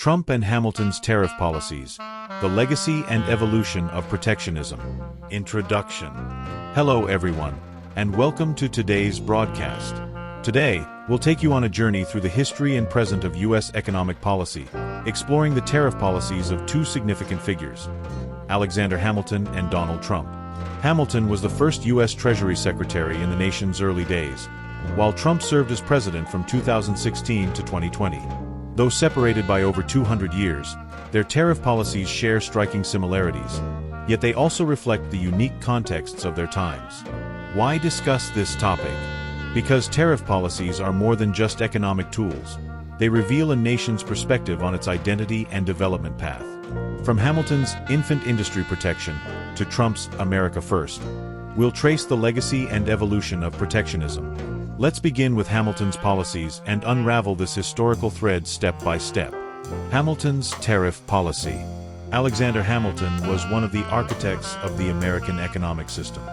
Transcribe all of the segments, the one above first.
Trump and Hamilton's tariff policies, the legacy and evolution of protectionism. Introduction. Hello everyone, and welcome to today's broadcast. Today, we'll take you on a journey through the history and present of U.S. economic policy, exploring the tariff policies of two significant figures, Alexander Hamilton and Donald Trump. Hamilton was the first U.S. Treasury Secretary in the nation's early days, while Trump served as president from 2016 to 2020. Though separated by over 200 years, their tariff policies share striking similarities, yet they also reflect the unique contexts of their times. Why discuss this topic? Because tariff policies are more than just economic tools. They reveal a nation's perspective on its identity and development path. From Hamilton's infant industry protection to Trump's America First, we'll trace the legacy and evolution of protectionism. Let's begin with Hamilton's policies and unravel this historical thread step by step. Hamilton's tariff policy. Alexander Hamilton was one of the architects of the American economic system.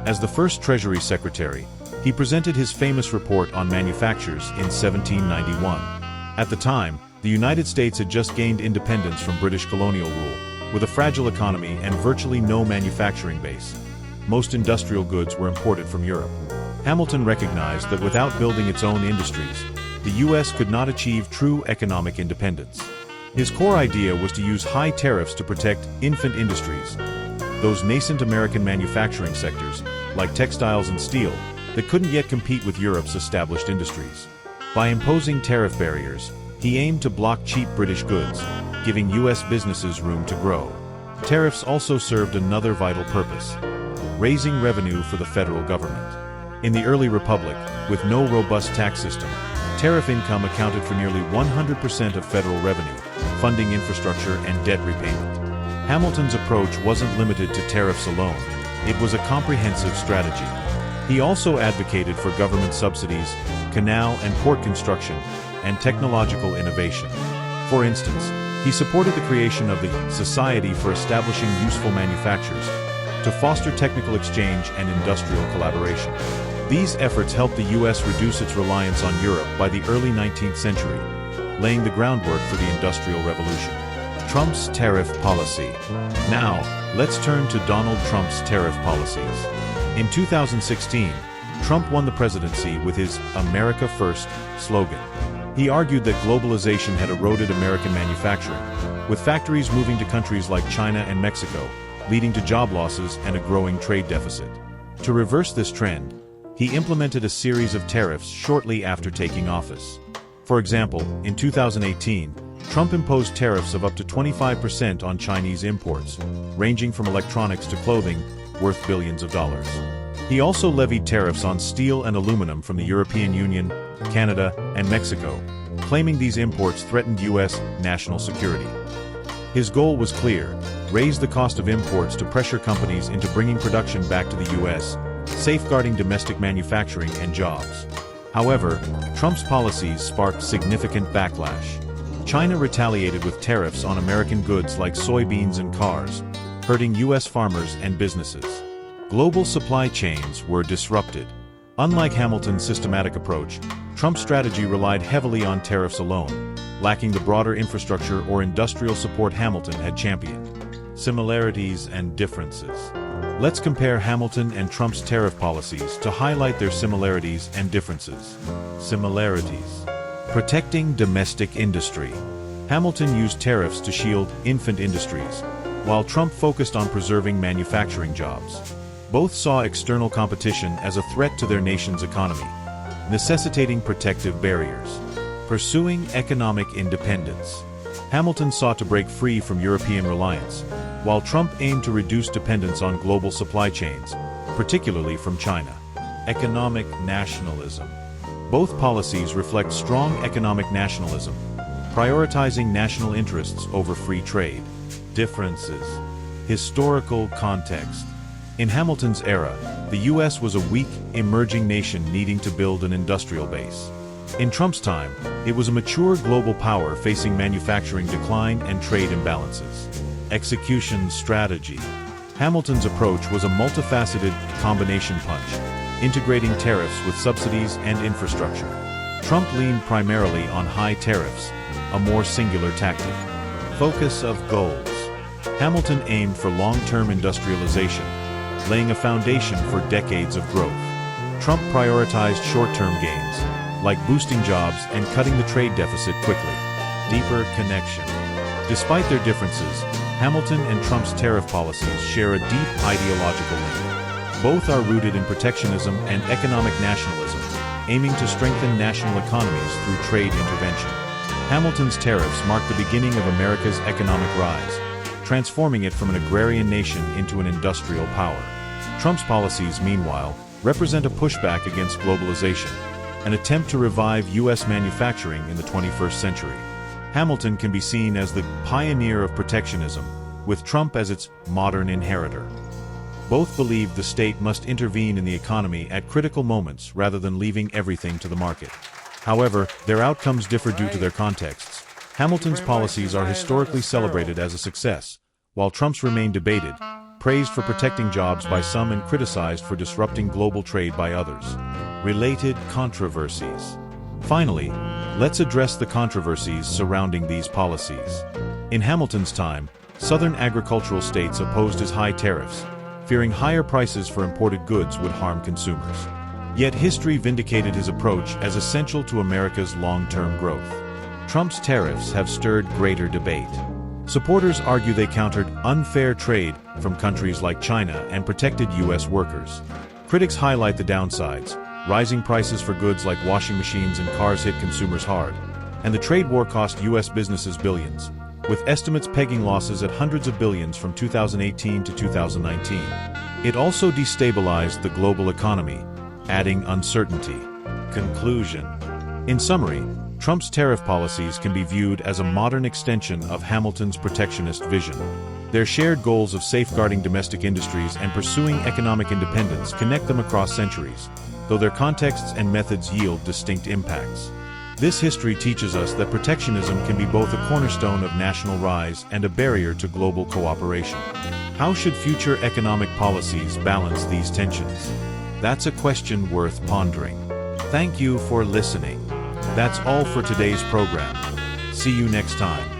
As the first Treasury Secretary, he presented his famous report on manufactures in 1791. At the time, the United States had just gained independence from British colonial rule, with a fragile economy and virtually no manufacturing base. Most industrial goods were imported from Europe. Hamilton recognized that without building its own industries, the U.S. could not achieve true economic independence. His core idea was to use high tariffs to protect infant industries, those nascent American manufacturing sectors, like textiles and steel, that couldn't yet compete with Europe's established industries. By imposing tariff barriers, he aimed to block cheap British goods, giving U.S. businesses room to grow. Tariffs also served another vital purpose: raising revenue for the federal government. In the early republic, with no robust tax system, tariff income accounted for nearly 100% of federal revenue, funding infrastructure and debt repayment. Hamilton's approach wasn't limited to tariffs alone. It was a comprehensive strategy. He also advocated for government subsidies, canal and port construction, and technological innovation. For instance, he supported the creation of the Society for Establishing Useful Manufactures to foster technical exchange and industrial collaboration. These efforts helped the U.S. reduce its reliance on Europe by the early 19th century, laying the groundwork for the Industrial Revolution. Trump's tariff policy. Now, let's turn to Donald Trump's tariff policies. In 2016, Trump won the presidency with his America First slogan. He argued that globalization had eroded American manufacturing, with factories moving to countries like China and Mexico, leading to job losses and a growing trade deficit. To reverse this trend, he implemented a series of tariffs shortly after taking office. For example, in 2018, Trump imposed tariffs of up to 25% on Chinese imports, ranging from electronics to clothing, worth billions of dollars. He also levied tariffs on steel and aluminum from the European Union, Canada, and Mexico, claiming these imports threatened U.S. national security. His goal was clear: raise the cost of imports to pressure companies into bringing production back to the U.S., safeguarding domestic manufacturing and jobs. However, Trump's policies sparked significant backlash. China retaliated with tariffs on American goods like soybeans and cars, hurting U.S. farmers and businesses. Global supply chains were disrupted. Unlike Hamilton's systematic approach, Trump's strategy relied heavily on tariffs alone, lacking the broader infrastructure or industrial support Hamilton had championed. Similarities and differences. Let's compare Hamilton and Trump's tariff policies to highlight their similarities and differences. Similarities. Protecting domestic industry. Hamilton used tariffs to shield infant industries, while Trump focused on preserving manufacturing jobs. Both saw external competition as a threat to their nation's economy, necessitating protective barriers. Pursuing economic independence. Hamilton sought to break free from European reliance, while Trump aimed to reduce dependence on global supply chains, particularly from China. Economic nationalism. Both policies reflect strong economic nationalism, prioritizing national interests over free trade. Differences. Historical context. In Hamilton's era, the U.S. was a weak, emerging nation needing to build an industrial base. In Trump's time, it was a mature global power facing manufacturing decline and trade imbalances. Execution strategy. Hamilton's approach was a multifaceted combination punch, integrating tariffs with subsidies and infrastructure. Trump leaned primarily on high tariffs, a more singular tactic. Focus of goals. Hamilton aimed for long-term industrialization, laying a foundation for decades of growth. Trump prioritized short-term gains, like boosting jobs and cutting the trade deficit quickly. Deeper connection. Despite their differences, Hamilton and Trump's tariff policies share a deep ideological link. Both are rooted in protectionism and economic nationalism, aiming to strengthen national economies through trade intervention. Hamilton's tariffs marked the beginning of America's economic rise, transforming it from an agrarian nation into an industrial power. Trump's policies, meanwhile, represent a pushback against globalization, an attempt to revive U.S. manufacturing in the 21st century. Hamilton can be seen as the pioneer of protectionism, with Trump as its modern inheritor. Both believed the state must intervene in the economy at critical moments rather than leaving everything to the market. However, their outcomes differ due to their contexts. Hamilton's policies are historically celebrated as a success, while Trump's remain debated, praised for protecting jobs by some and criticized for disrupting global trade by others. Related controversies. Finally, let's address the controversies surrounding these policies. In Hamilton's time, southern agricultural states opposed his high tariffs, fearing higher prices for imported goods would harm consumers. Yet history vindicated his approach as essential to America's long-term growth. Trump's tariffs have stirred greater debate. Supporters argue they countered unfair trade from countries like China and protected U.S. workers. Critics highlight the downsides. Rising prices for goods like washing machines and cars hit consumers hard, and the trade war cost U.S. businesses billions, with estimates pegging losses at hundreds of billions from 2018 to 2019. It also destabilized the global economy, adding uncertainty. Conclusion. In summary, Trump's tariff policies can be viewed as a modern extension of Hamilton's protectionist vision. Their shared goals of safeguarding domestic industries and pursuing economic independence connect them across centuries, though their contexts and methods yield distinct impacts. This history teaches us that protectionism can be both a cornerstone of national rise and a barrier to global cooperation. How should future economic policies balance these tensions? That's a question worth pondering. Thank you for listening. That's all for today's program. See you next time.